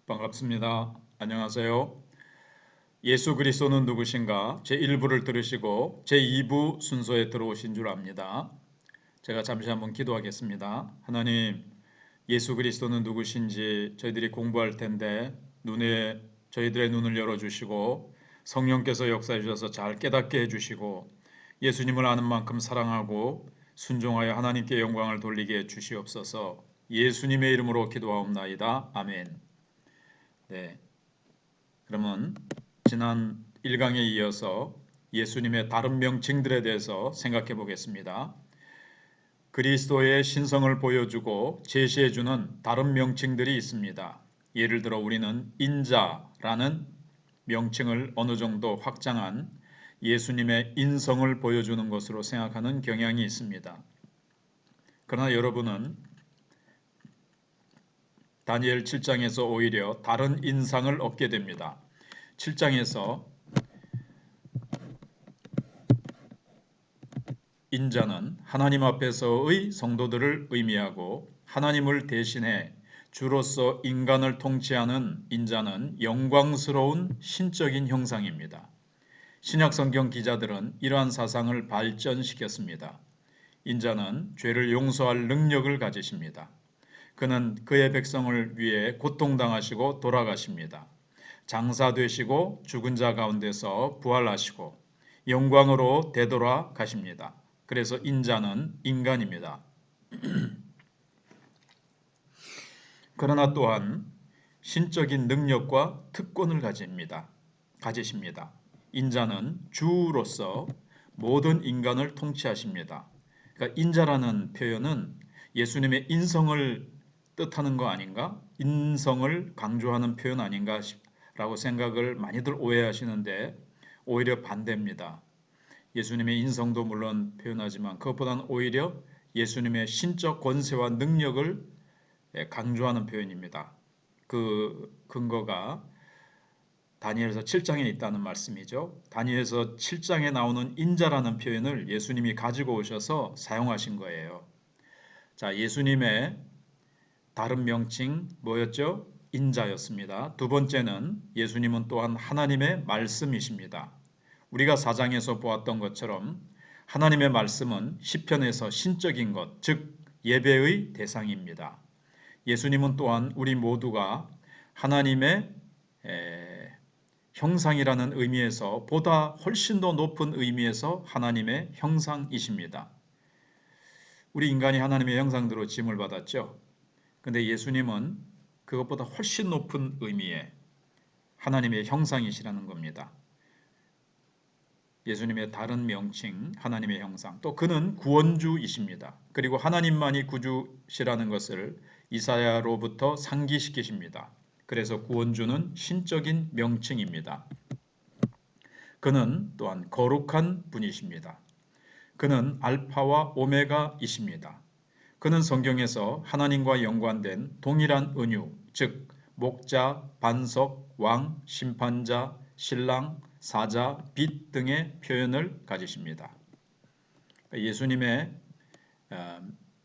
반갑습니다. 안녕하세요. 예수 그리스도는 누구신가? 제1부를 들으시고 제2부 순서에 들어오신 줄 압니다. 제가 잠시 한번 기도하겠습니다. 하나님, 예수 그리스도는 누구신지 저희들이 공부할 텐데 저희들의 눈을 열어주시고 성령께서 역사해 주셔서 잘 깨닫게 해주시고 예수님을 아는 만큼 사랑하고 순종하여 하나님께 영광을 돌리게 해 주시옵소서. 예수님의 이름으로 기도하옵나이다. 아멘. 네. 그러면 지난 1강에 이어서 예수님의 다른 명칭들에 대해서 생각해 보겠습니다. 그리스도의 신성을 보여주고 제시해주는 다른 명칭들이 있습니다. 예를 들어 우리는 인자라는 명칭을 어느 정도 확장한 예수님의 인성을 보여주는 것으로 생각하는 경향이 있습니다. 그러나 여러분은 다니엘 7장에서 오히려 다른 인상을 얻게 됩니다. 7장에서 인자는 하나님 앞에서의 성도들을 의미하고 하나님을 대신해 주로서 인간을 통치하는 인자는 영광스러운 신적인 형상입니다. 신약성경 기자들은 이러한 사상을 발전시켰습니다. 인자는 죄를 용서할 능력을 가지십니다. 그는 그의 백성을 위해 고통당하시고 돌아가십니다. 장사되시고 죽은 자 가운데서 부활하시고 영광으로 되돌아 가십니다. 그래서 인자는 인간입니다. 그러나 또한 신적인 능력과 특권을 가지십니다. 인자는 주로서 모든 인간을 통치하십니다. 그러니까 인자라는 표현은 예수님의 인성을 뜻하는 거 아닌가? 인성을 강조하는 표현 아닌가 라고 생각을 많이들 오해하시는데 오히려 반대입니다. 예수님의 인성도 물론 표현하지만 그것보다는 오히려 예수님의 신적 권세와 능력을 강조하는 표현입니다. 그 근거가 다니엘서 7장에 있다는 말씀이죠. 다니엘서 7장에 나오는 인자라는 표현을 예수님이 가지고 오셔서 사용하신 거예요. 자, 예수님의 다른 명칭 뭐였죠? 인자였습니다. 두 번째는 예수님은 또한 하나님의 말씀이십니다. 우리가 4장에서 보았던 것처럼 하나님의 말씀은 시편에서 신적인 것, 즉 예배의 대상입니다. 예수님은 또한 우리 모두가 하나님의 형상이라는 의미에서 보다 훨씬 더 높은 의미에서 하나님의 형상이십니다. 우리 인간이 하나님의 형상대로 지음을 받았죠. 근데 예수님은 그것보다 훨씬 높은 의미의 하나님의 형상이시라는 겁니다. 예수님의 다른 명칭 하나님의 형상, 또 그는 구원주이십니다. 그리고 하나님만이 구주시라는 것을 이사야로부터 상기시키십니다. 그래서 구원주는 신적인 명칭입니다. 그는 또한 거룩한 분이십니다. 그는 알파와 오메가이십니다. 그는 성경에서 하나님과 연관된 동일한 은유, 즉 목자, 반석, 왕, 심판자, 신랑, 사자, 빛 등의 표현을 가지십니다. 예수님의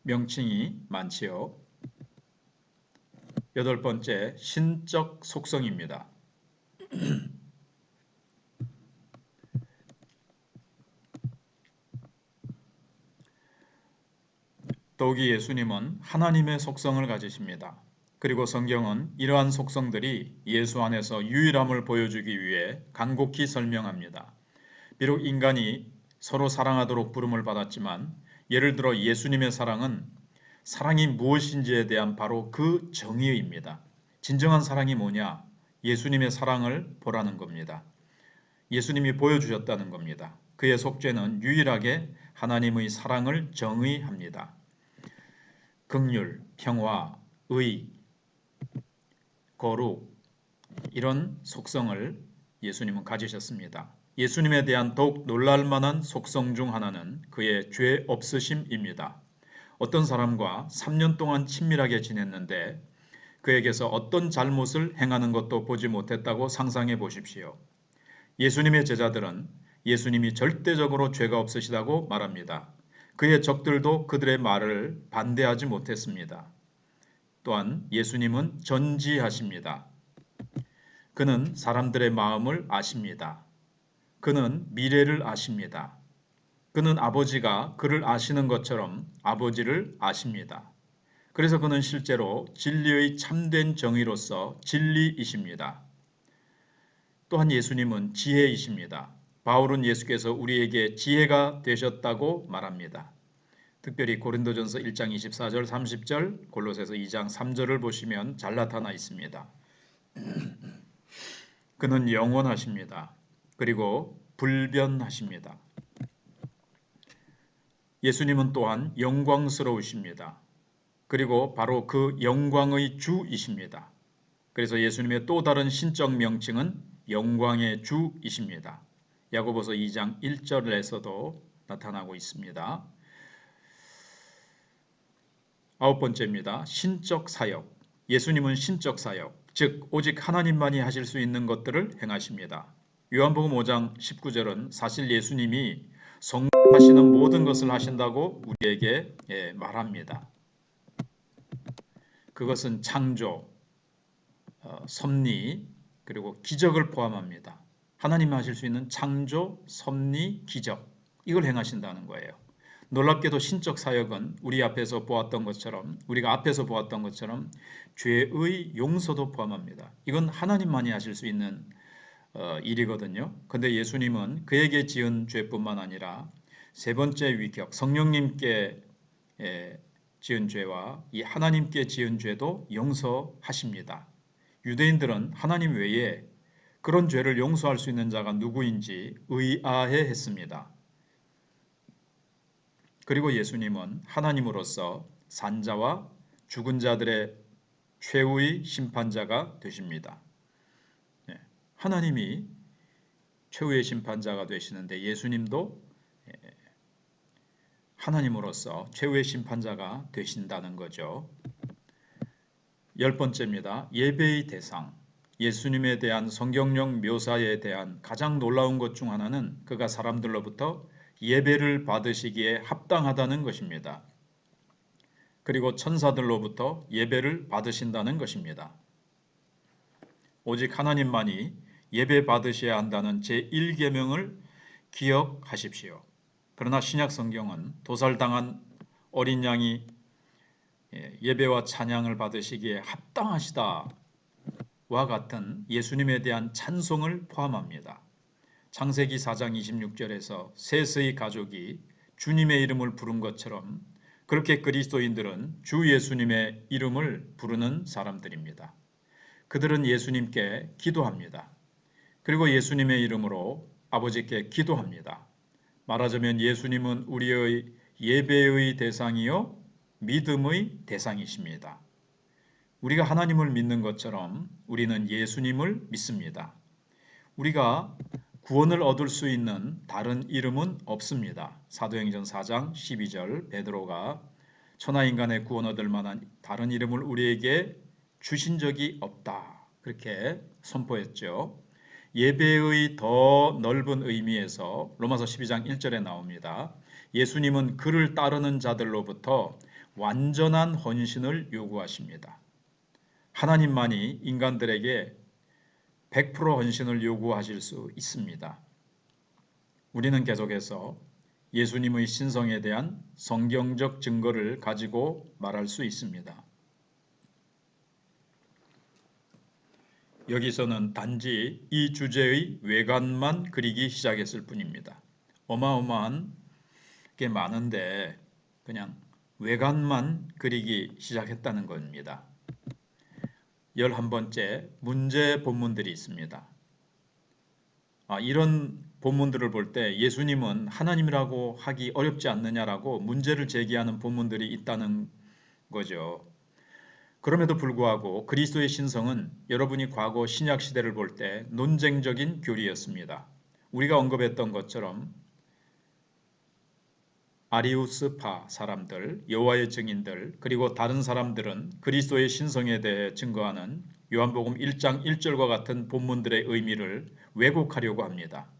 명칭이 많지요. 여덟 번째, 신적 속성입니다. 더욱이 예수님은 하나님의 속성을 가지십니다. 그리고 성경은 이러한 속성들이 예수 안에서 유일함을 보여주기 위해 간곡히 설명합니다. 비록 인간이 서로 사랑하도록 부름을 받았지만 예를 들어 예수님의 사랑은 사랑이 무엇인지에 대한 바로 그 정의입니다. 진정한 사랑이 뭐냐? 예수님의 사랑을 보라는 겁니다. 예수님이 보여주셨다는 겁니다. 그의 속죄는 유일하게 하나님의 사랑을 정의합니다. 긍휼, 평화, 의, 거룩 이런 속성을 예수님은 가지셨습니다. 예수님에 대한 더욱 놀랄만한 속성 중 하나는 그의 죄 없으심입니다. 어떤 사람과 3년 동안 친밀하게 지냈는데 그에게서 어떤 잘못을 행하는 것도 보지 못했다고 상상해 보십시오. 예수님의 제자들은 예수님이 절대적으로 죄가 없으시다고 말합니다. 그의 적들도 그들의 말을 반대하지 못했습니다. 또한 예수님은 전지하십니다. 그는 사람들의 마음을 아십니다. 그는 미래를 아십니다. 그는 아버지가 그를 아시는 것처럼 아버지를 아십니다. 그래서 그는 실제로 진리의 참된 정의로서 진리이십니다. 또한 예수님은 지혜이십니다. 바울은 예수께서 우리에게 지혜가 되셨다고 말합니다. 특별히 고린도전서 1장 24절 30절, 골로새서 2장 3절을 보시면 잘 나타나 있습니다. 그는 영원하십니다. 그리고 불변하십니다. 예수님은 또한 영광스러우십니다. 그리고 바로 그 영광의 주이십니다. 그래서 예수님의 또 다른 신적 명칭은 영광의 주이십니다. 야고보서 2장 1절에서도 나타나고 있습니다. 아홉 번째입니다. 신적 사역. 예수님은 신적 사역, 즉 오직 하나님만이 하실 수 있는 것들을 행하십니다. 요한복음 5장 19절은 사실 예수님이 성하시는 모든 것을 하신다고 우리에게 말합니다. 그것은 창조, 섭리, 그리고 기적을 포함합니다. 하나님이 하실 수 있는 창조, 섭리, 기적, 이걸 행하신다는 거예요. 놀랍게도 신적 사역은 우리가 앞에서 보았던 것처럼 죄의 용서도 포함합니다. 이건 하나님만이 하실 수 있는 일이거든요. 근데 예수님은 그에게 지은 죄뿐만 아니라 세 번째 위격, 성령님께 지은 죄와 이 하나님께 지은 죄도 용서하십니다. 유대인들은 하나님 외에 그런 죄를 용서할 수 있는 자가 누구인지 의아해 했습니다. 그리고 예수님은 하나님으로서 산자와 죽은 자들의 최후의 심판자가 되십니다. 하나님이 최후의 심판자가 되시는데 예수님도 하나님으로서 최후의 심판자가 되신다는 거죠. 열 번째입니다. 예배의 대상. 예수님에 대한 성경적 묘사에 대한 가장 놀라운 것 중 하나는 그가 사람들로부터 예배를 받으시기에 합당하다는 것입니다. 그리고 천사들로부터 예배를 받으신다는 것입니다. 오직 하나님만이 예배 받으셔야 한다는 제1계명을 기억하십시오. 그러나 신약 성경은 도살당한 어린 양이 예배와 찬양을 받으시기에 합당하시다와 같은 예수님에 대한 찬송을 포함합니다. 창세기 4장 26절에서 셋의 가족이 주님의 이름을 부른 것처럼 그렇게 그리스도인들은 주 예수님의 이름을 부르는 사람들입니다. 그들은 예수님께 기도합니다. 그리고 예수님의 이름으로 아버지께 기도합니다. 말하자면 예수님은 우리의 예배의 대상이요 믿음의 대상이십니다. 우리가 하나님을 믿는 것처럼 우리는 예수님을 믿습니다. 우리가 구원을 얻을 수 있는 다른 이름은 없습니다. 사도행전 4장 12절 베드로가 천하인간의 구원 얻을 만한 다른 이름을 우리에게 주신 적이 없다. 그렇게 선포했죠. 예배의 더 넓은 의미에서 로마서 12장 1절에 나옵니다. 예수님은 그를 따르는 자들로부터 완전한 헌신을 요구하십니다. 하나님만이 인간들에게 100% 헌신을 요구하실 수 있습니다. 우리는 계속해서 예수님의 신성에 대한 성경적 증거를 가지고 말할 수 있습니다. 여기서는 단지 이 주제의 외관만 그리기 시작했을 뿐입니다. 어마어마한 게 많은데 그냥 외관만 그리기 시작했다는 겁니다. 11번째 문제 본문들이 있습니다. 이런 본문들을 볼 때 예수님은 하나님이라고 하기 어렵지 않느냐라고 문제를 제기하는 본문들이 있다는 거죠. 그럼에도 불구하고 그리스도의 신성은 여러분이 과거 신약 시대를 볼 때 논쟁적인 교리였습니다. 우리가 언급했던 것처럼 아리우스파 사람들, 여호와의 증인들, 그리고 다른 사람들은 그리스도의 신성에 대해 증거하는 요한복음 1장 1절과 같은 본문들의 의미를 왜곡하려고 합니다.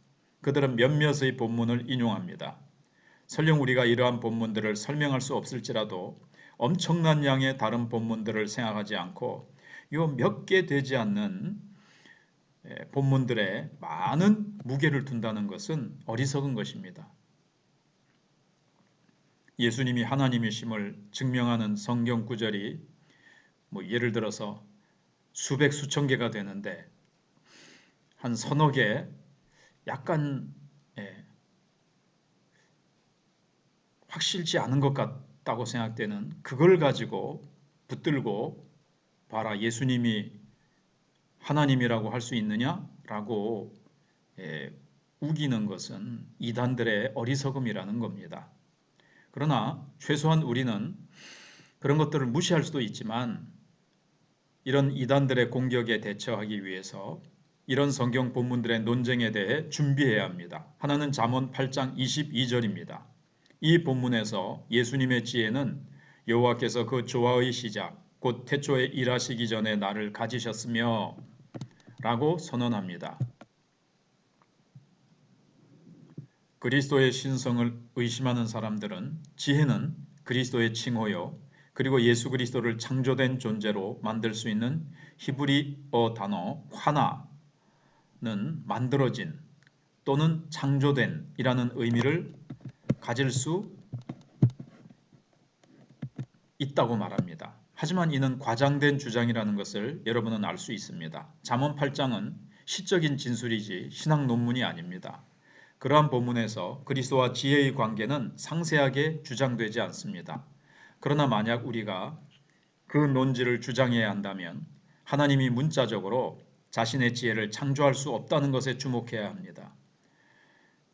그들은 몇몇의 본문을 인용합니다. 설령 우리가 이러한 본문들을 설명할 수 없을지라도 엄청난 양의 다른 본문들을 생각하지 않고 요 몇 개 되지 않는 본문들에 많은 무게를 둔다는 것은 어리석은 것입니다. 예수님이 하나님이심을 증명하는 성경 구절이 예를 들어서 수백 수천 개가 되는데 한 서너 개 약간 확실치 않은 것 같다고 생각되는 그걸 가지고 붙들고 봐라 예수님이 하나님이라고 할 수 있느냐라고 우기는 것은 이단들의 어리석음이라는 겁니다. 그러나 최소한 우리는 그런 것들을 무시할 수도 있지만 이런 이단들의 공격에 대처하기 위해서 이런 성경 본문들의 논쟁에 대해 준비해야 합니다. 하나는 잠언 8장 22절입니다. 이 본문에서 예수님의 지혜는 여호와께서 그 조화의 시작 곧 태초에 일하시기 전에 나를 가지셨으며 라고 선언합니다. 그리스도의 신성을 의심하는 사람들은 지혜는 그리스도의 칭호요 그리고 예수 그리스도를 창조된 존재로 만들 수 있는 히브리어 단어 화나는 만들어진 또는 창조된 이라는 의미를 가질 수 있다고 말합니다. 하지만 이는 과장된 주장이라는 것을 여러분은 알 수 있습니다. 잠언 8장은 시적인 진술이지 신학 논문이 아닙니다. 그러한 본문에서 그리스도와 지혜의 관계는 상세하게 주장되지 않습니다. 그러나 만약 우리가 그 논지를 주장해야 한다면 하나님이 문자적으로 자신의 지혜를 창조할 수 없다는 것에 주목해야 합니다.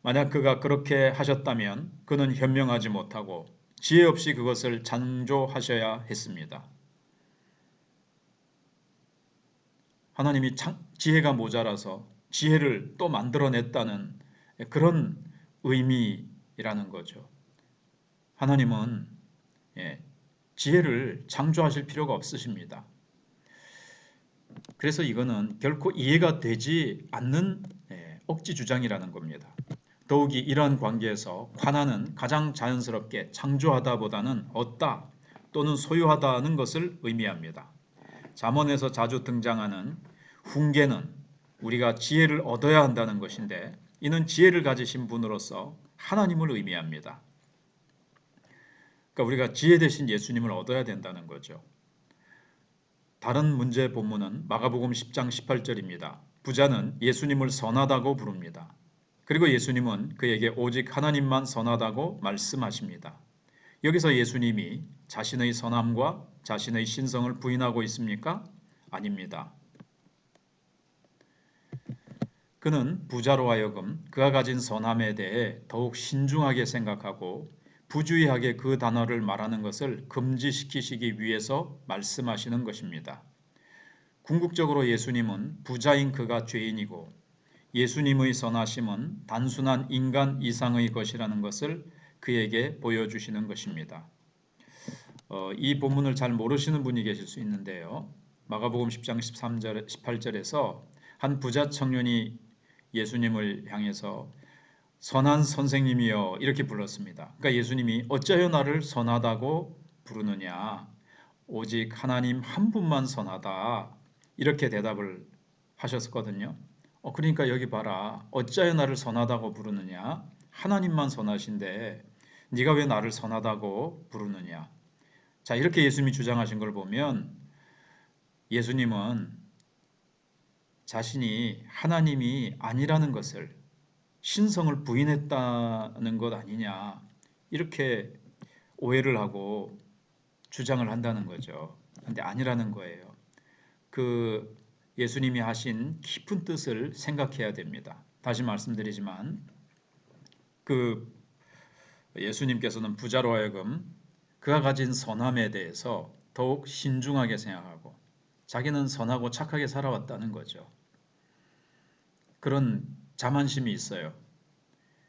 만약 그가 그렇게 하셨다면 그는 현명하지 못하고 지혜 없이 그것을 창조하셔야 했습니다. 하나님이 지혜가 모자라서 지혜를 또 만들어냈다는 그런 의미라는 거죠. 하나님은 지혜를 창조하실 필요가 없으십니다. 그래서 이거는 결코 이해가 되지 않는 억지 주장이라는 겁니다. 더욱이 이러한 관계에서 화나는 가장 자연스럽게 창조하다보다는 얻다 또는 소유하다는 것을 의미합니다. 잠언에서 자주 등장하는 훈계는 우리가 지혜를 얻어야 한다는 것인데 이는 지혜를 가지신 분으로서 하나님을 의미합니다. 그러니까 우리가 지혜 대신 예수님을 얻어야 된다는 거죠. 다른 문제 본문은 마가복음 10장 18절입니다. 부자는 예수님을 선하다고 부릅니다. 그리고 예수님은 그에게 오직 하나님만 선하다고 말씀하십니다. 여기서 예수님이 자신의 선함과 자신의 신성을 부인하고 있습니까? 아닙니다. 그는 부자로 하여금 그가 가진 선함에 대해 더욱 신중하게 생각하고 부주의하게 그 단어를 말하는 것을 금지시키시기 위해서 말씀하시는 것입니다. 궁극적으로 예수님은 부자인 그가 죄인이고 예수님의 선하심은 단순한 인간 이상의 것이라는 것을 그에게 보여주시는 것입니다. 이 본문을 잘 모르시는 분이 계실 수 있는데요. 마가복음 10장 13절, 18절에서 한 부자 청년이 예수님을 향해서 선한 선생님이여 이렇게 불렀습니다. 그러니까 예수님이 어찌하여 나를 선하다고 부르느냐? 오직 하나님 한 분만 선하다. 이렇게 대답을 하셨거든요. 그러니까 여기 봐라. 어찌하여 나를 선하다고 부르느냐? 하나님만 선하신데 네가 왜 나를 선하다고 부르느냐? 자, 이렇게 예수님이 주장하신 걸 보면 예수님은 자신이 하나님이 아니라는 것을 신성을 부인했다는 것 아니냐 이렇게 오해를 하고 주장을 한다는 거죠. 근데 아니라는 거예요. 그 예수님이 하신 깊은 뜻을 생각해야 됩니다. 다시 말씀드리지만 그 예수님께서는 부자로 하여금 그가 가진 선함에 대해서 더욱 신중하게 생각하고 자기는 선하고 착하게 살아왔다는 거죠. 그런 자만심이 있어요.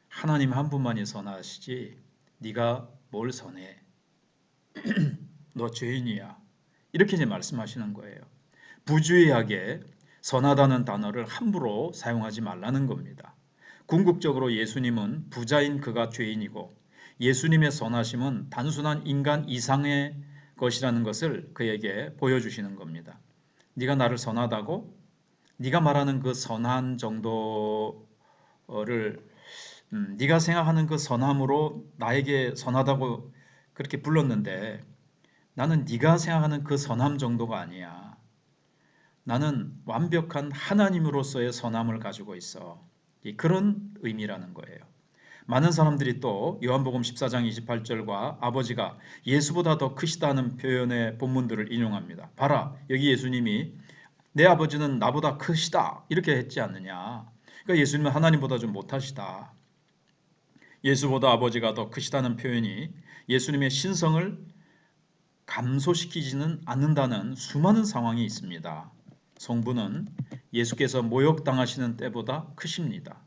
하나님 한 분만이 선하시지 네가 뭘 선해? 너 죄인이야. 이렇게 이제 말씀하시는 거예요. 부주의하게 선하다는 단어를 함부로 사용하지 말라는 겁니다. 궁극적으로 예수님은 부자인 그가 죄인이고 예수님의 선하심은 단순한 인간 이상의 것이라는 것을 그에게 보여주시는 겁니다. 네가 나를 선하다고? 네가 말하는 그 선한 정도를 네가 생각하는 그 선함으로 나에게 선하다고 그렇게 불렀는데 나는 네가 생각하는 그 선함 정도가 아니야. 나는 완벽한 하나님으로서의 선함을 가지고 있어. 그런 의미라는 거예요. 많은 사람들이 또 요한복음 14장 28절과 아버지가 예수보다 더 크시다는 표현의 본문들을 인용합니다. 봐라, 여기 예수님이 내 아버지는 나보다 크시다 이렇게 했지 않느냐. 그러니까 예수님은 하나님보다 좀 못하시다. 예수보다 아버지가 더 크시다는 표현이 예수님의 신성을 감소시키지는 않는다는 수많은 상황이 있습니다. 성부는 예수께서 모욕당하시는 때보다 크십니다.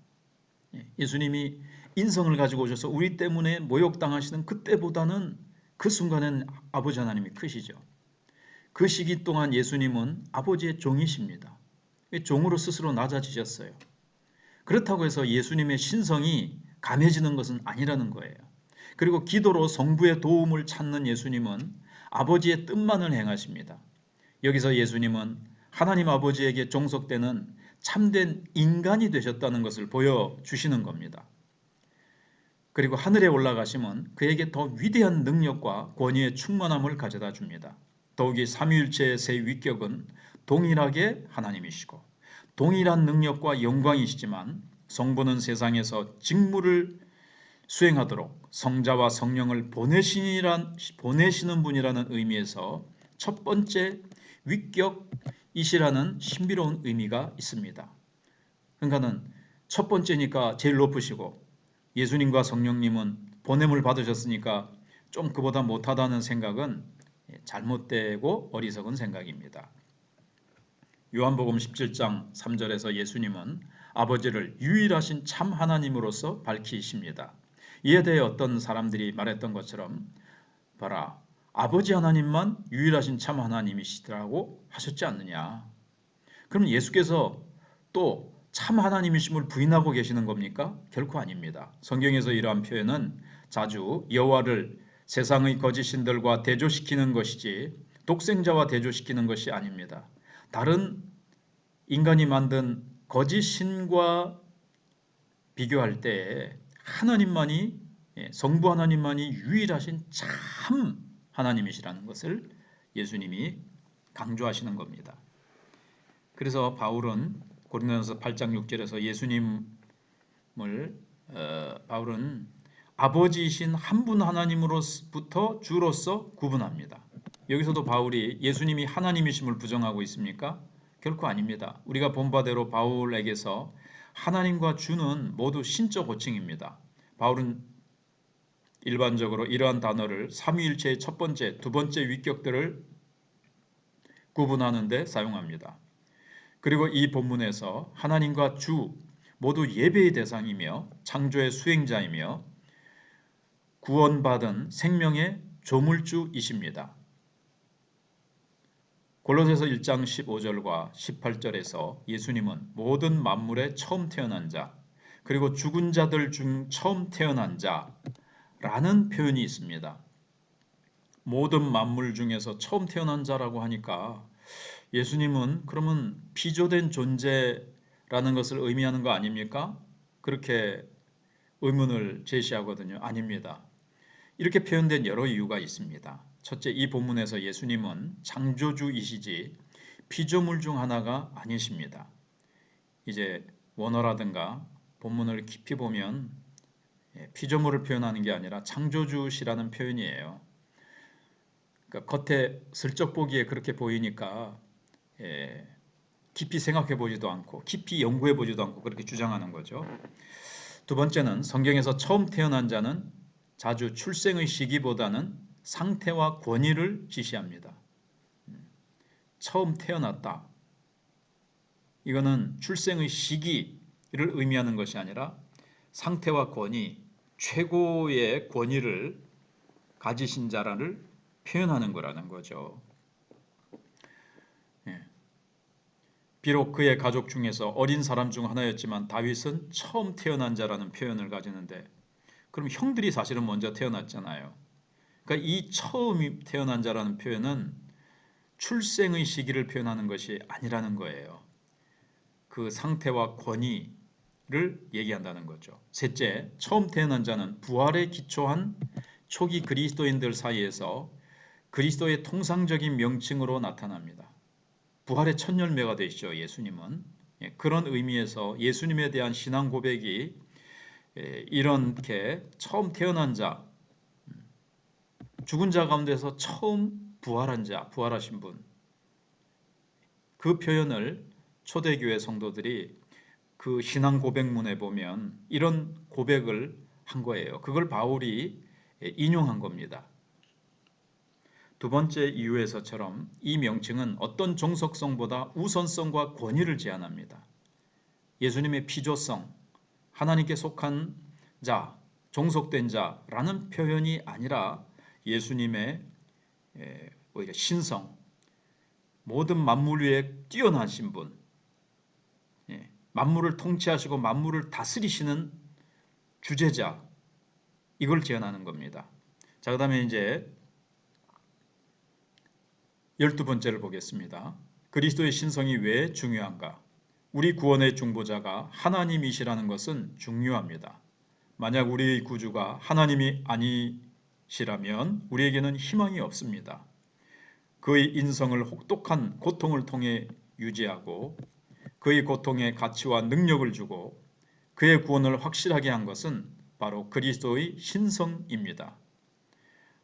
예수님이 인성을 가지고 오셔서 우리 때문에 모욕당하시는 그때보다는 그 순간엔 아버지 하나님이 크시죠. 그 시기 동안 예수님은 아버지의 종이십니다. 종으로 스스로 낮아지셨어요. 그렇다고 해서 예수님의 신성이 감해지는 것은 아니라는 거예요. 그리고 기도로 성부의 도움을 찾는 예수님은 아버지의 뜻만을 행하십니다. 여기서 예수님은 하나님 아버지에게 종속되는 참된 인간이 되셨다는 것을 보여주시는 겁니다. 그리고 하늘에 올라가시면 그에게 더 위대한 능력과 권위의 충만함을 가져다 줍니다. 더욱이 삼위일체의 세 위격은 동일하게 하나님이시고 동일한 능력과 영광이시지만 성부는 세상에서 직무를 수행하도록 성자와 성령을 보내시는 분이라는 의미에서 첫 번째 위격이시라는 신비로운 의미가 있습니다. 그러니까는 첫 번째니까 제일 높으시고 예수님과 성령님은 보냄을 받으셨으니까 좀 그보다 못하다는 생각은 잘못되고 어리석은 생각입니다. 요한복음 17장 3절에서 예수님은 아버지를 유일하신 참 하나님으로서 밝히십니다. 이에 대해 어떤 사람들이 말했던 것처럼 봐라, 아버지 하나님만 유일하신 참 하나님이시더라고 하셨지 않느냐. 그럼 예수께서 또 참 하나님이심을 부인하고 계시는 겁니까? 결코 아닙니다. 성경에서 이러한 표현은 자주 여호와를 세상의 거짓 신들과 대조시키는 것이지 독생자와 대조시키는 것이 아닙니다. 다른 인간이 만든 거짓 신과 비교할 때 하나님만이 성부 하나님만이 유일하신 참 하나님이시라는 것을 예수님이 강조하시는 겁니다. 그래서 바울은 고린도전서 8장 6절에서 예수님을 바울은 아버지이신 한 분 하나님으로부터 주로서 구분합니다. 여기서도 바울이 예수님이 하나님이심을 부정하고 있습니까? 결코 아닙니다. 우리가 본 바대로 바울에게서 하나님과 주는 모두 신적 호칭입니다. 바울은 일반적으로 이러한 단어를 삼위일체의 첫 번째, 두 번째 위격들을 구분하는 데 사용합니다. 그리고 이 본문에서 하나님과 주 모두 예배의 대상이며 창조의 수행자이며 구원받은 생명의 조물주이십니다. 골로새서 1장 15절과 18절에서 예수님은 모든 만물의 처음 태어난 자 그리고 죽은 자들 중 처음 태어난 자라는 표현이 있습니다. 모든 만물 중에서 처음 태어난 자라고 하니까 예수님은 그러면 피조된 존재라는 것을 의미하는 거 아닙니까? 그렇게 의문을 제시하거든요. 아닙니다. 이렇게 표현된 여러 이유가 있습니다. 첫째, 이 본문에서 예수님은 창조주이시지 피조물 중 하나가 아니십니다. 이제 원어라든가 본문을 깊이 보면 피조물을 표현하는 게 아니라 창조주시라는 표현이에요. 그러니까 겉에 슬쩍 보기에 그렇게 보이니까 깊이 생각해 보지도 않고 깊이 연구해 보지도 않고 그렇게 주장하는 거죠. 두 번째는 성경에서 처음 태어난 자는 자주 출생의 시기보다는 상태와 권위를 지시합니다. 처음 태어났다. 이거는 출생의 시기를 의미하는 것이 아니라 상태와 권위, 최고의 권위를 가지신 자를 표현하는 거라는 거죠. 비록 그의 가족 중에서 어린 사람 중 하나였지만 다윗은 처음 태어난 자라는 표현을 가지는데 그럼 형들이 사실은 먼저 태어났잖아요. 그러니까 이 처음 태어난 자라는 표현은 출생의 시기를 표현하는 것이 아니라는 거예요. 그 상태와 권위를 얘기한다는 거죠. 셋째, 처음 태어난 자는 부활에 기초한 초기 그리스도인들 사이에서 그리스도의 통상적인 명칭으로 나타납니다. 부활의 첫 열매가 되시죠, 예수님은. 그런 의미에서 예수님에 대한 신앙 고백이 이렇게 처음 태어난 자, 죽은 자 가운데서 처음 부활한 자, 부활하신 분, 그 표현을 초대교회 성도들이 그 신앙 고백문에 보면 이런 고백을 한 거예요. 그걸 바울이 인용한 겁니다. 두 번째 이유에서처럼 이 명칭은 어떤 종속성보다 우선성과 권위를 제한합니다. 예수님의 피조성, 하나님께 속한 자, 종속된 자라는 표현이 아니라 예수님의 오히려 신성, 모든 만물 위에 뛰어나신 분, 만물을 통치하시고 만물을 다스리시는 주제자, 이걸 제안하는 겁니다. 자, 그 다음에 이제 12번째를 보겠습니다. 그리스도의 신성이 왜 중요한가? 우리 구원의 중보자가 하나님이시라는 것은 중요합니다. 만약 우리의 구주가 하나님이 아니시라면 우리에게는 희망이 없습니다. 그의 인성을 혹독한 고통을 통해 유지하고 그의 고통에 가치와 능력을 주고 그의 구원을 확실하게 한 것은 바로 그리스도의 신성입니다.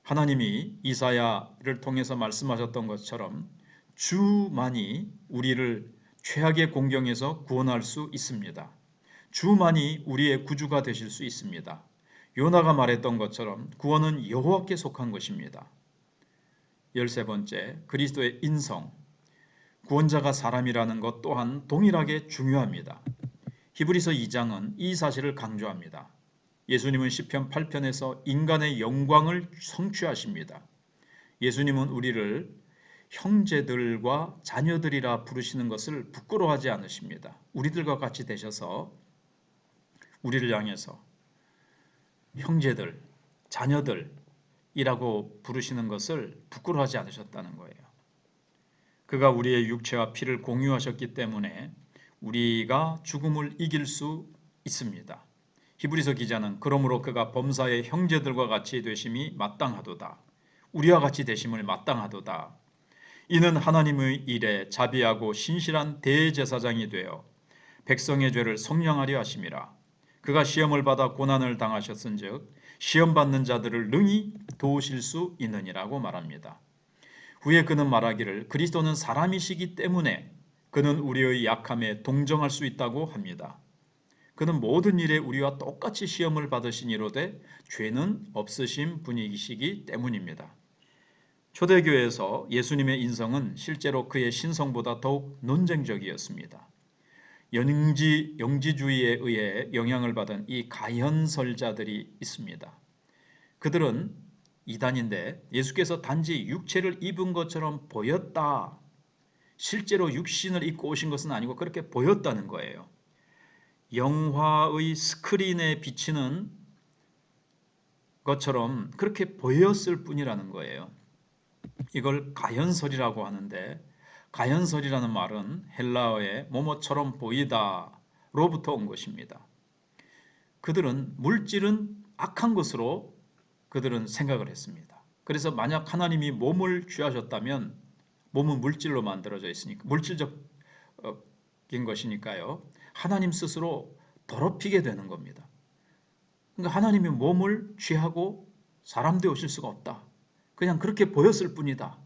하나님이 이사야를 통해서 말씀하셨던 것처럼 주만이 우리를 최악의 공경에서 구원할 수 있습니다. 주만이 우리의 구주가 되실 수 있습니다. 요나가 말했던 것처럼 구원은 여호와께 속한 것입니다. 13번째, 그리스도의 인성. 구원자가 사람이라는 것 또한 동일하게 중요합니다. 히브리서 2장은 이 사실을 강조합니다. 예수님은 시편 8편에서 인간의 영광을 성취하십니다. 예수님은 우리를 형제들과 자녀들이라 부르시는 것을 부끄러워하지 않으십니다. 우리들과 같이 되셔서 우리를 향해서 형제들, 자녀들이라고 부르시는 것을 부끄러워하지 않으셨다는 거예요. 그가 우리의 육체와 피를 공유하셨기 때문에 우리가 죽음을 이길 수 있습니다. 히브리서 기자는 그러므로 그가 범사의 형제들과 같이 되심이 마땅하도다. 우리와 같이 되심을 마땅하도다. 이는 하나님의 일에 자비하고 신실한 대제사장이 되어 백성의 죄를 속량하려 하심이라. 그가 시험을 받아 고난을 당하셨은즉 시험 받는 자들을 능히 도우실 수 있느니라고 말합니다. 후에 그는 말하기를 그리스도는 사람이시기 때문에 그는 우리의 약함에 동정할 수 있다고 합니다. 그는 모든 일에 우리와 똑같이 시험을 받으시니로되 죄는 없으신 분이시기 때문입니다. 초대교회에서 예수님의 인성은 실제로 그의 신성보다 더욱 논쟁적이었습니다. 영지주의에 의해 영향을 받은 이 가현설자들이 있습니다. 그들은 이단인데 예수께서 단지 육체를 입은 것처럼 보였다. 실제로 육신을 입고 오신 것은 아니고 그렇게 보였다는 거예요. 영화의 스크린에 비치는 것처럼 그렇게 보였을 뿐이라는 거예요. 이걸 가현설이라고 하는데 가현설이라는 말은 헬라어의 뭐뭐처럼 보이다로부터 온 것입니다. 그들은 물질은 악한 것으로 그들은 생각을 했습니다. 그래서 만약 하나님이 몸을 취하셨다면 몸은 물질로 만들어져 있으니까 물질적인 것이니까요. 하나님 스스로 더럽히게 되는 겁니다. 그러니까 하나님이 몸을 취하고 사람 되어 오실 수가 없다. 그냥 그렇게 보였을 뿐이다.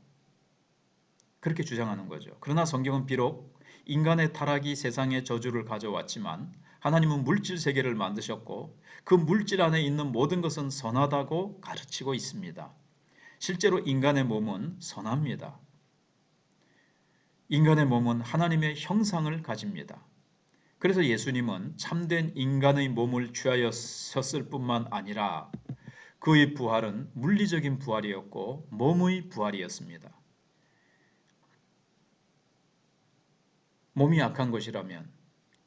그렇게 주장하는 거죠. 그러나 성경은 비록 인간의 타락이 세상에 저주를 가져왔지만 하나님은 물질 세계를 만드셨고 그 물질 안에 있는 모든 것은 선하다고 가르치고 있습니다. 실제로 인간의 몸은 선합니다. 인간의 몸은 하나님의 형상을 가집니다. 그래서 예수님은 참된 인간의 몸을 취하였을 뿐만 아니라 그의 부활은 물리적인 부활이었고 몸의 부활이었습니다. 몸이 악한 것이라면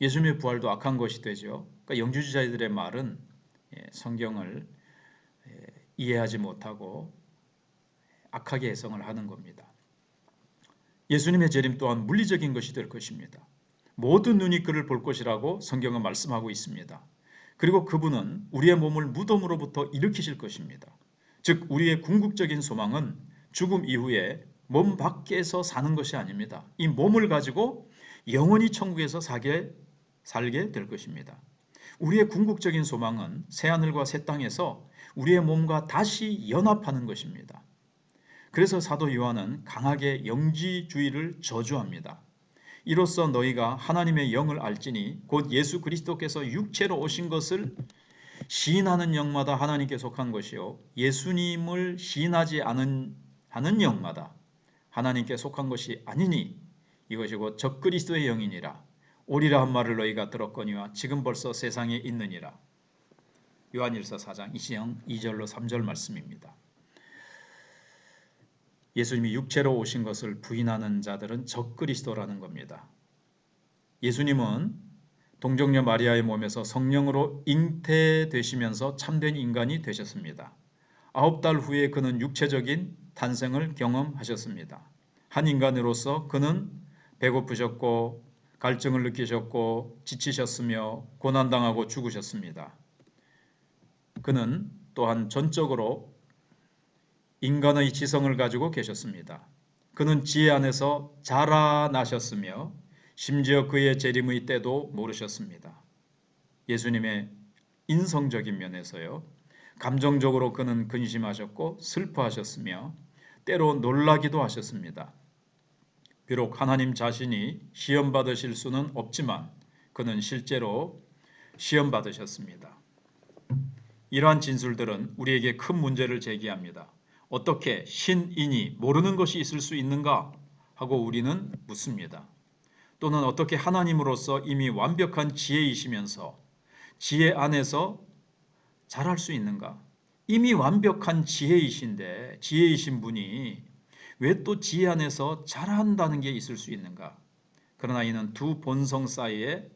예수님의 부활도 악한 것이 되죠. 그러니까 영주주의자들의 말은 성경을 이해하지 못하고 악하게 해석을 하는 겁니다. 예수님의 재림 또한 물리적인 것이 될 것입니다. 모든 눈이 그를 볼 것이라고 성경은 말씀하고 있습니다. 그리고 그분은 우리의 몸을 무덤으로부터 일으키실 것입니다. 즉 우리의 궁극적인 소망은 죽음 이후에 몸 밖에서 사는 것이 아닙니다. 이 몸을 가지고 영원히 천국에서 살게 될 것입니다. 우리의 궁극적인 소망은 새하늘과 새 땅에서 우리의 몸과 다시 연합하는 것입니다. 그래서 사도 요한은 강하게 영지주의를 저주합니다. 이로써 너희가 하나님의 영을 알지니 곧 예수 그리스도께서 육체로 오신 것을 시인하는 영마다 하나님께 속한 것이요 예수님을 시인하지 않은 영마다 하나님께 속한 것이 아니니 이것이 곧 적그리스도의 영이니라. 오리라 한 말을 너희가 들었거니와 지금 벌써 세상에 있느니라. 요한일서 4장 2절로 3절 말씀입니다. 예수님이 육체로 오신 것을 부인하는 자들은 적그리스도라는 겁니다. 예수님은 동정녀 마리아의 몸에서 성령으로 잉태되시면서 참된 인간이 되셨습니다. 9달 후에 그는 육체적인 탄생을 경험하셨습니다. 한 인간으로서 그는 배고프셨고 갈증을 느끼셨고 지치셨으며 고난당하고 죽으셨습니다. 그는 또한 전적으로 인간의 지성을 가지고 계셨습니다. 그는 지혜 안에서 자라나셨으며 심지어 그의 재림의 때도 모르셨습니다. 예수님의 인성적인 면에서요. 감정적으로 그는 근심하셨고 슬퍼하셨으며 때로 놀라기도 하셨습니다. 비록 하나님 자신이 시험받으실 수는 없지만 그는 실제로 시험받으셨습니다. 이러한 진술들은 우리에게 큰 문제를 제기합니다. 어떻게 신인이 모르는 것이 있을 수 있는가 하고 우리는 묻습니다. 또는 어떻게 하나님으로서 이미 완벽한 지혜이시면서 지혜 안에서 잘할 수 있는가? 이미 완벽한 지혜이신데 지혜이신 분이 왜 또 지혜 안에서 잘한다는 게 있을 수 있는가? 그러나 이는 두 본성 사이의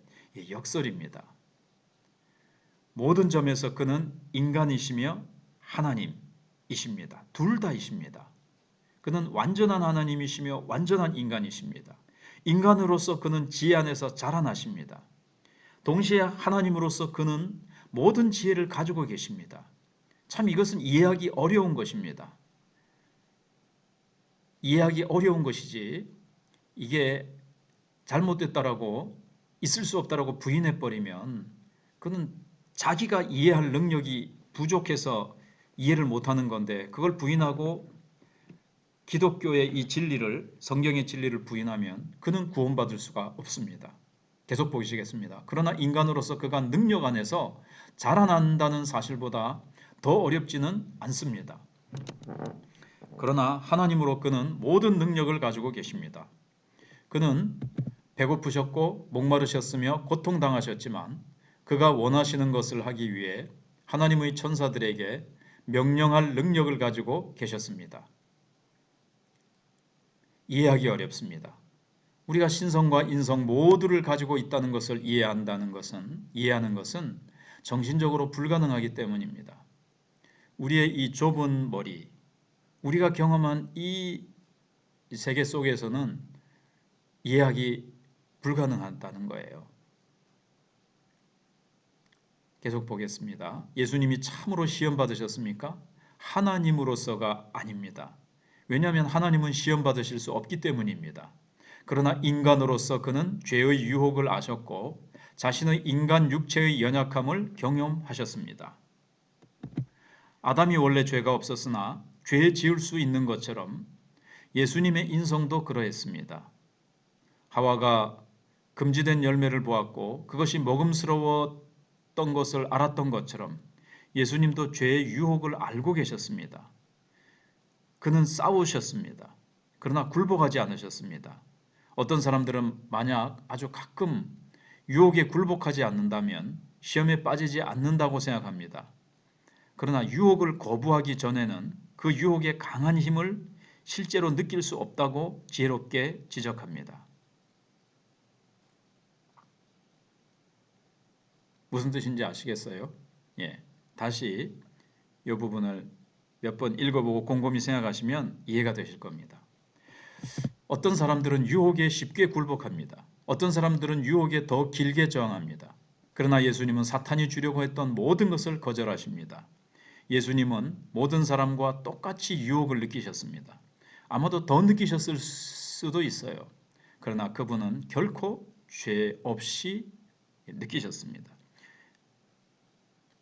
역설입니다. 모든 점에서 그는 인간이시며 하나님이십니다. 둘 다이십니다. 그는 완전한 하나님이시며 완전한 인간이십니다. 인간으로서 그는 지혜 안에서 자라나십니다. 동시에 하나님으로서 그는 모든 지혜를 가지고 계십니다. 참 이것은 이해하기 어려운 것입니다. 이해하기 어려운 것이지 이게 잘못됐다라고 있을 수 없다라고 부인해버리면 그는 자기가 이해할 능력이 부족해서 이해를 못하는 건데 그걸 부인하고 기독교의 이 진리를 성경의 진리를 부인하면 그는 구원받을 수가 없습니다. 계속 보시겠습니다. 그러나 인간으로서 그가 능력 안에서 자라난다는 사실보다 더 어렵지는 않습니다. 그러나 하나님으로 그는 모든 능력을 가지고 계십니다. 그는 배고프셨고 목마르셨으며 고통당하셨지만 그가 원하시는 것을 하기 위해 하나님의 천사들에게 명령할 능력을 가지고 계셨습니다. 이해하기 어렵습니다. 우리가 신성과 인성 모두를 가지고 있다는 것을 이해하는 것은 정신적으로 불가능하기 때문입니다. 우리의 이 좁은 머리, 우리가 경험한 이 세계 속에서는 이해하기 불가능하다는 거예요. 계속 보겠습니다. 예수님이 참으로 시험 받으셨습니까? 하나님으로서가 아닙니다. 왜냐하면 하나님은 시험 받으실 수 없기 때문입니다. 그러나 인간으로서 그는 죄의 유혹을 아셨고 자신의 인간 육체의 연약함을 경험하셨습니다. 아담이 원래 죄가 없었으나 죄 지을 수 있는 것처럼 예수님의 인성도 그러했습니다. 하와가 금지된 열매를 보았고 그것이 먹음스러웠던 것을 알았던 것처럼 예수님도 죄의 유혹을 알고 계셨습니다. 그는 싸우셨습니다. 그러나 굴복하지 않으셨습니다. 어떤 사람들은 만약 아주 가끔 유혹에 굴복하지 않는다면 시험에 빠지지 않는다고 생각합니다. 그러나 유혹을 거부하기 전에는 그 유혹의 강한 힘을 실제로 느낄 수 없다고 지혜롭게 지적합니다. 무슨 뜻인지 아시겠어요? 다시 이 부분을 몇 번 읽어보고 곰곰이 생각하시면 이해가 되실 겁니다. 어떤 사람들은 유혹에 쉽게 굴복합니다. 어떤 사람들은 유혹에 더 길게 저항합니다. 그러나 예수님은 사탄이 주려고 했던 모든 것을 거절하십니다. 예수님은 모든 사람과 똑같이 유혹을 느끼셨습니다. 아마도 더 느끼셨을 수도 있어요. 그러나 그분은 결코 죄 없이 느끼셨습니다.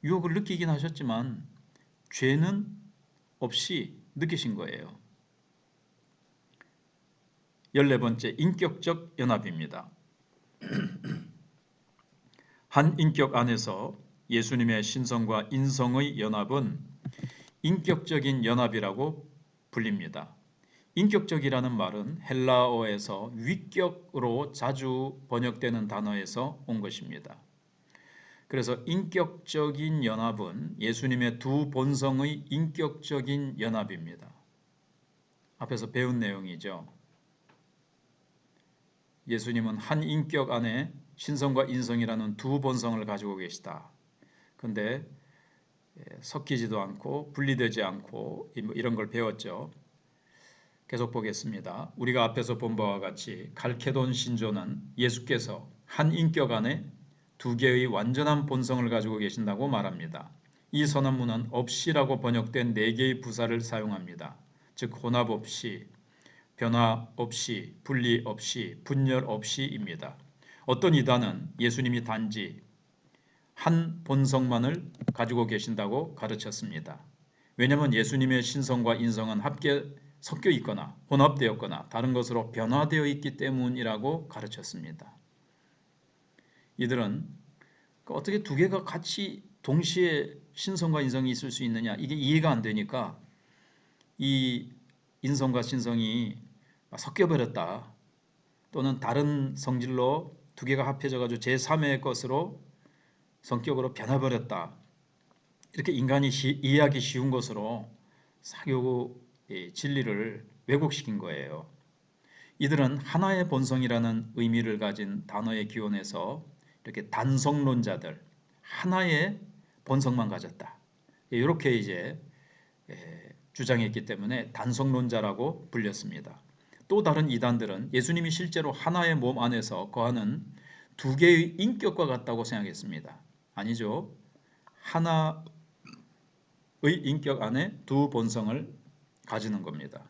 유혹을 느끼긴 하셨지만 죄는 없이 느끼신 거예요. 14번째, 인격적 연합입니다. 한 인격 안에서 예수님의 신성과 인성의 연합은 인격적인 연합이라고 불립니다. 인격적이라는 말은 헬라어에서 위격으로 자주 번역되는 단어에서 온 것입니다. 그래서 인격적인 연합은 예수님의 두 본성의 인격적인 연합입니다. 앞에서 배운 내용이죠. 예수님은 한 인격 안에 신성과 인성이라는 두 본성을 가지고 계시다. 근데 섞이지도 않고 분리되지 않고 이런 걸 배웠죠. 계속 보겠습니다. 우리가 앞에서 본 바와 같이 갈케돈 신조는 예수께서 한 인격 안에 두 개의 완전한 본성을 가지고 계신다고 말합니다. 이 선언문은 없이라고 번역된 네 개의 부사를 사용합니다. 즉 혼합 없이, 변화 없이, 분리 없이, 분열 없이입니다. 어떤 이단은 예수님이 단지 한 본성만을 가지고 계신다고 가르쳤습니다. 왜냐하면 예수님의 신성과 인성은 함께 섞여 있거나 혼합되었거나 다른 것으로 변화되어 있기 때문이라고 가르쳤습니다. 이들은 어떻게 두 개가 같이 동시에 신성과 인성이 있을 수 있느냐, 이게 이해가 안 되니까 이 인성과 신성이 섞여버렸다, 또는 다른 성질로 두 개가 합해져가지고 제3의 것으로 성격으로 변해버렸다, 이렇게 인간이 이해하기 쉬운 것으로 사교 진리를 왜곡시킨 거예요. 이들은 하나의 본성이라는 의미를 가진 단어의 기원에서 이렇게 단성론자들, 하나의 본성만 가졌다, 이렇게 이제 주장했기 때문에 단성론자라고 불렸습니다. 또 다른 이단들은 예수님이 실제로 하나의 몸 안에서 거하는 두 개의 인격과 같다고 생각했습니다. 아니죠. 하나의 인격 안에 두 본성을 가지는 겁니다.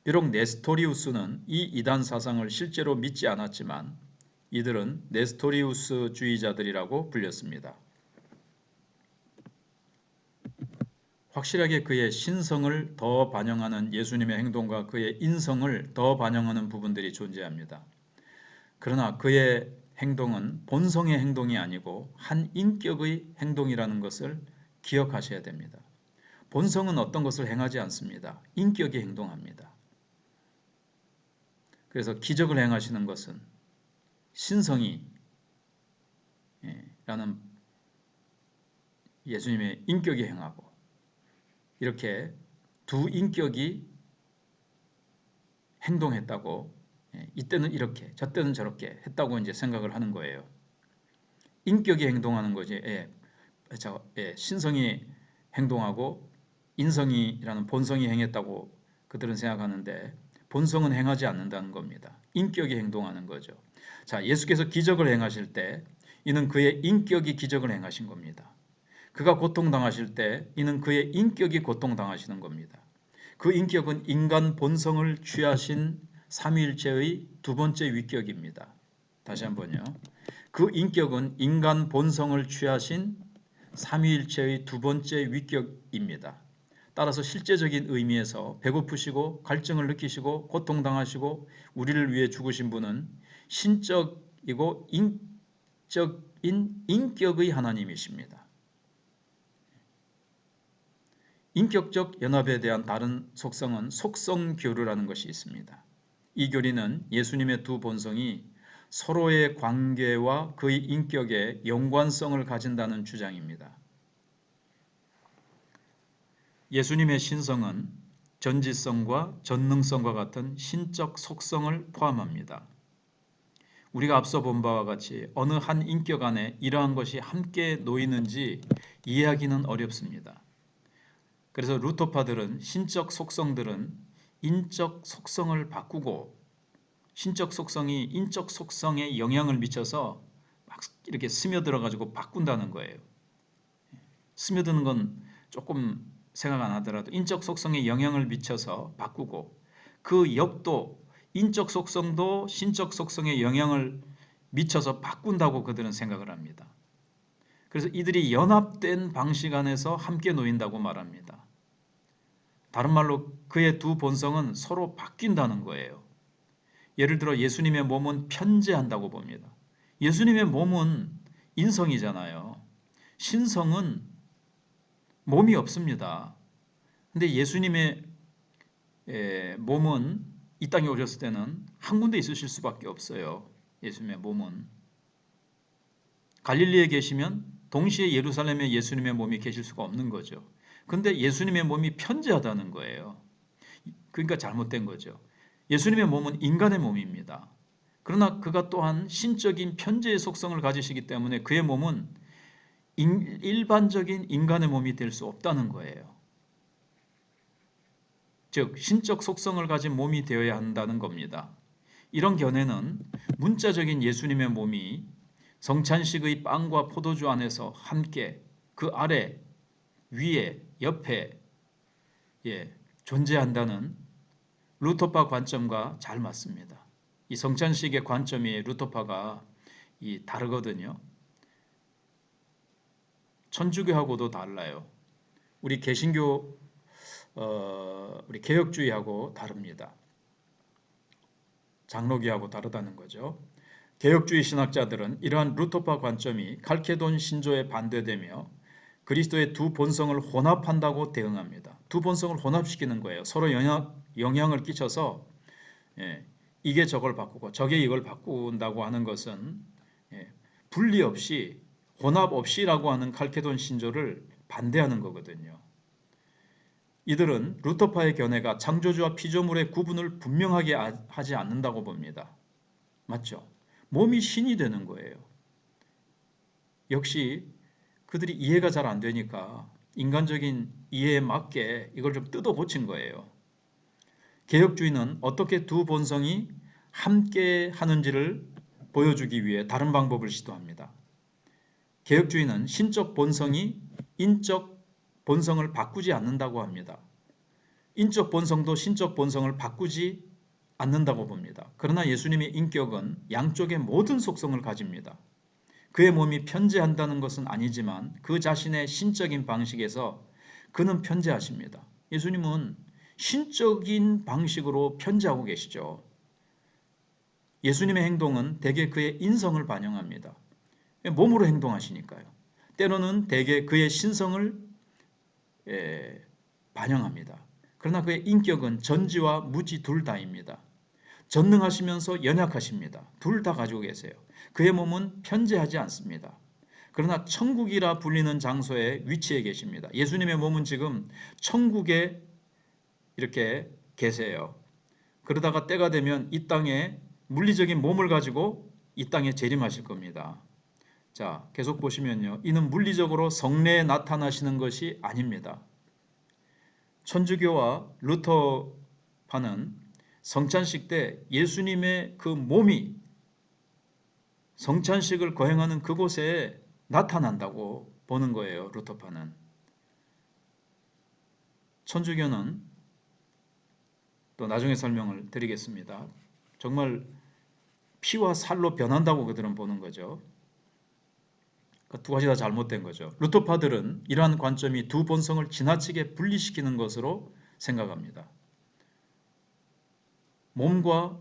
비록 네스토리우스는 이 이단 사상을 실제로 믿지 않았지만 이들은 네스토리우스주의자들이라고 불렸습니다. 확실하게 그의 신성을 더 반영하는 예수님의 행동과 그의 인성을 더 반영하는 부분들이 존재합니다. 그러나 그의 행동은 본성의 행동이 아니고 한 인격의 행동이라는 것을 기억하셔야 됩니다. 본성은 어떤 것을 행하지 않습니다. 인격이 행동합니다. 그래서 기적을 행하시는 것은 신성이 라는 예수님의 인격이 행하고, 이렇게 두 인격이 행동했다고, 이때는 이렇게 저때는 저렇게 했다고 이제 생각을 하는 거예요. 인격이 행동하는 거지. 신성이 행동하고 인성이라는 본성이 행했다고 그들은 생각하는데, 본성은 행하지 않는다는 겁니다. 인격이 행동하는 거죠. 자, 예수께서 기적을 행하실 때 이는 그의 인격이 기적을 행하신 겁니다. 그가 고통당하실 때 이는 그의 인격이 고통당하시는 겁니다. 그 인격은 인간 본성을 취하신 삼위일체의 두 번째 위격입니다. 다시 한번요. 그 인격은 인간 본성을 취하신 삼위일체의 두 번째 위격입니다. 따라서 실제적인 의미에서 배고프시고 갈증을 느끼시고 고통당하시고 우리를 위해 죽으신 분은 신적이고 인적인 인격의 하나님이십니다. 인격적 연합에 대한 다른 속성은 속성교류라는 것이 있습니다. 이 교리는 예수님의 두 본성이 서로의 관계와 그의 인격에 연관성을 가진다는 주장입니다. 예수님의 신성은 전지성과 전능성과 같은 신적 속성을 포함합니다. 우리가 앞서 본 바와 같이 어느 한 인격 안에 이러한 것이 함께 놓이는지 이해하기는 어렵습니다. 그래서 루터파들은 신적 속성들은 인적 속성을 바꾸고 신적 속성이 인적 속성에 영향을 미쳐서 막 이렇게 스며들어 가지고 바꾼다는 거예요. 스며드는 건 조금 생각 안 하더라도 인적 속성에 영향을 미쳐서 바꾸고 그 역도 인적 속성도 신적 속성에 영향을 미쳐서 바꾼다고 그들은 생각을 합니다. 그래서 이들이 연합된 방식 안에서 함께 놓인다고 말합니다. 다른 말로 그의 두 본성은 서로 바뀐다는 거예요. 예를 들어 예수님의 몸은 편재한다고 봅니다. 예수님의 몸은 인성이잖아요. 신성은 몸이 없습니다. 근데 예수님의 몸은 이 땅에 오셨을 때는 한 군데 있으실 수밖에 없어요. 예수님의 몸은. 갈릴리에 계시면 동시에 예루살렘에 예수님의 몸이 계실 수가 없는 거죠. 근데 예수님의 몸이 편재하다는 거예요. 그러니까 잘못된 거죠. 예수님의 몸은 인간의 몸입니다. 그러나 그가 또한 신적인 편재의 속성을 가지시기 때문에 그의 몸은 일반적인 인간의 몸이 될 수 없다는 거예요. 즉 신적 속성을 가진 몸이 되어야 한다는 겁니다. 이런 견해는 문자적인 예수님의 몸이 성찬식의 빵과 포도주 안에서 함께 그 아래, 위에, 옆에 존재한다는 루터파 관점과 잘 맞습니다. 이 성찬식의 관점이 루터파가 다르거든요. 천주교하고도 달라요. 우리 개신교, 우리 개혁주의하고 다릅니다. 장로교하고 다르다는 거죠. 개혁주의 신학자들은 이러한 루터파 관점이 칼케돈 신조에 반대되며 그리스도의 두 본성을 혼합한다고 대응합니다. 두 본성을 혼합시키는 거예요. 서로 영향을 끼쳐서 이게 저걸 바꾸고 저게 이걸 바꾼다고 하는 것은 분리 없이 혼합 없이라고 하는 칼케돈 신조를 반대하는 거거든요. 이들은 루터파의 견해가 창조주와 피조물의 구분을 분명하게 하지 않는다고 봅니다. 맞죠? 몸이 신이 되는 거예요. 역시 그들이 이해가 잘 안 되니까 인간적인 이해에 맞게 이걸 좀 뜯어 고친 거예요. 개혁주의는 어떻게 두 본성이 함께 하는지를 보여주기 위해 다른 방법을 시도합니다. 개혁주의는 신적 본성이 인적 본성을 바꾸지 않는다고 합니다. 인적 본성도 신적 본성을 바꾸지 않는다고 봅니다. 그러나 예수님의 인격은 양쪽의 모든 속성을 가집니다. 그의 몸이 편재한다는 것은 아니지만 그 자신의 신적인 방식에서 그는 편재하십니다. 예수님은 신적인 방식으로 편재하고 계시죠. 예수님의 행동은 대개 그의 인성을 반영합니다. 몸으로 행동하시니까요. 때로는 대개 그의 신성을 반영합니다. 그러나 그의 인격은 전지와 무지 둘 다입니다. 전능하시면서 연약하십니다. 둘 다 가지고 계세요. 그의 몸은 편재하지 않습니다. 그러나 천국이라 불리는 장소에 위치해 계십니다. 예수님의 몸은 지금 천국에 이렇게 계세요. 그러다가 때가 되면 이 땅에 물리적인 몸을 가지고 이 땅에 재림하실 겁니다. 자, 계속 보시면요. 이는 물리적으로 성내에 나타나시는 것이 아닙니다. 천주교와 루터파는 성찬식 때 예수님의 그 몸이 성찬식을 거행하는 그곳에 나타난다고 보는 거예요. 루터파는. 천주교는 또 나중에 설명을 드리겠습니다. 정말 피와 살로 변한다고 그들은 보는 거죠. 두 가지 다 잘못된 거죠. 루터파들은 이러한 관점이 두 본성을 지나치게 분리시키는 것으로 생각합니다. 몸과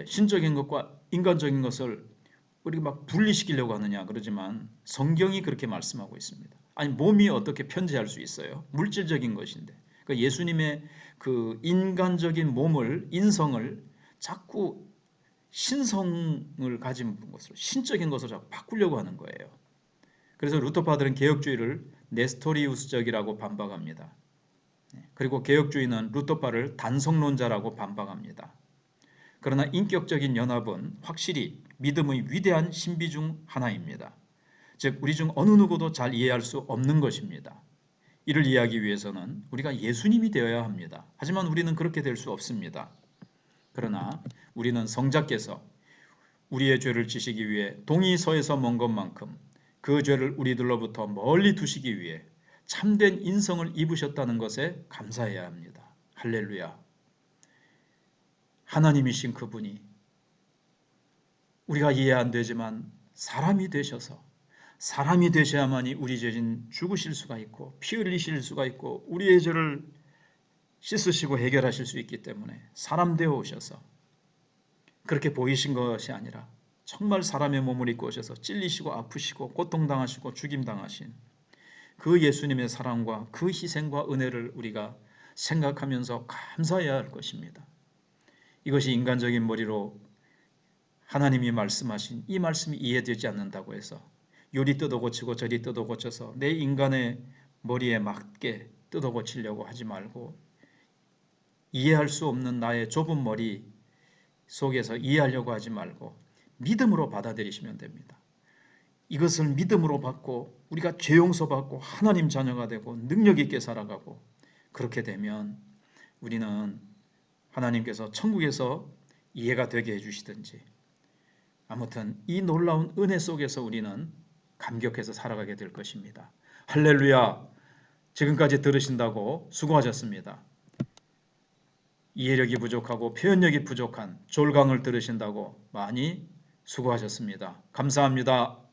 신적인 것과 인간적인 것을 우리가 막 분리시키려고 하느냐 그러지만 성경이 그렇게 말씀하고 있습니다. 아니 몸이 어떻게 편재할 수 있어요? 물질적인 것인데. 그러니까 예수님의 그 인간적인 몸을 인성을 자꾸 신성을 가진 것으로 신적인 것으로 자꾸 바꾸려고 하는 거예요. 그래서 루터파들은 개혁주의를 네스토리우스적이라고 반박합니다. 그리고 개혁주의는 루터파를 단성론자라고 반박합니다. 그러나 인격적인 연합은 확실히 믿음의 위대한 신비 중 하나입니다. 즉 우리 중 어느 누구도 잘 이해할 수 없는 것입니다. 이를 이해하기 위해서는 우리가 예수님이 되어야 합니다. 하지만 우리는 그렇게 될 수 없습니다. 그러나 우리는 성자께서 우리의 죄를 지시기 위해 동이서에서 먼 것만큼 그 죄를 우리들로부터 멀리 두시기 위해 참된 인성을 입으셨다는 것에 감사해야 합니다. 할렐루야. 하나님이신 그분이 우리가 이해 안 되지만 사람이 되셔서 사람이 되셔야만이 우리 죄진 죽으실 수가 있고 피 흘리실 수가 있고 우리의 죄를 씻으시고 해결하실 수 있기 때문에 사람 되어 오셔서 그렇게 보이신 것이 아니라 정말 사람의 몸을 입고 오셔서 찔리시고 아프시고 고통당하시고 죽임당하신 그 예수님의 사랑과 그 희생과 은혜를 우리가 생각하면서 감사해야 할 것입니다. 이것이 인간적인 머리로 하나님이 말씀하신 이 말씀이 이해되지 않는다고 해서 요리 뜯어고치고 저리 뜯어고쳐서 내 인간의 머리에 맞게 뜯어고치려고 하지 말고 이해할 수 없는 나의 좁은 머리 속에서 이해하려고 하지 말고 믿음으로 받아들이시면 됩니다. 이것을 믿음으로 받고 우리가 죄 용서받고 하나님 자녀가 되고 능력 있게 살아가고 그렇게 되면 우리는 하나님께서 천국에서 이해가 되게 해주시든지 아무튼 이 놀라운 은혜 속에서 우리는 감격해서 살아가게 될 것입니다. 할렐루야. 지금까지 들으신다고 수고하셨습니다. 이해력이 부족하고 표현력이 부족한 졸강을 들으신다고 많이 수고하셨습니다. 감사합니다.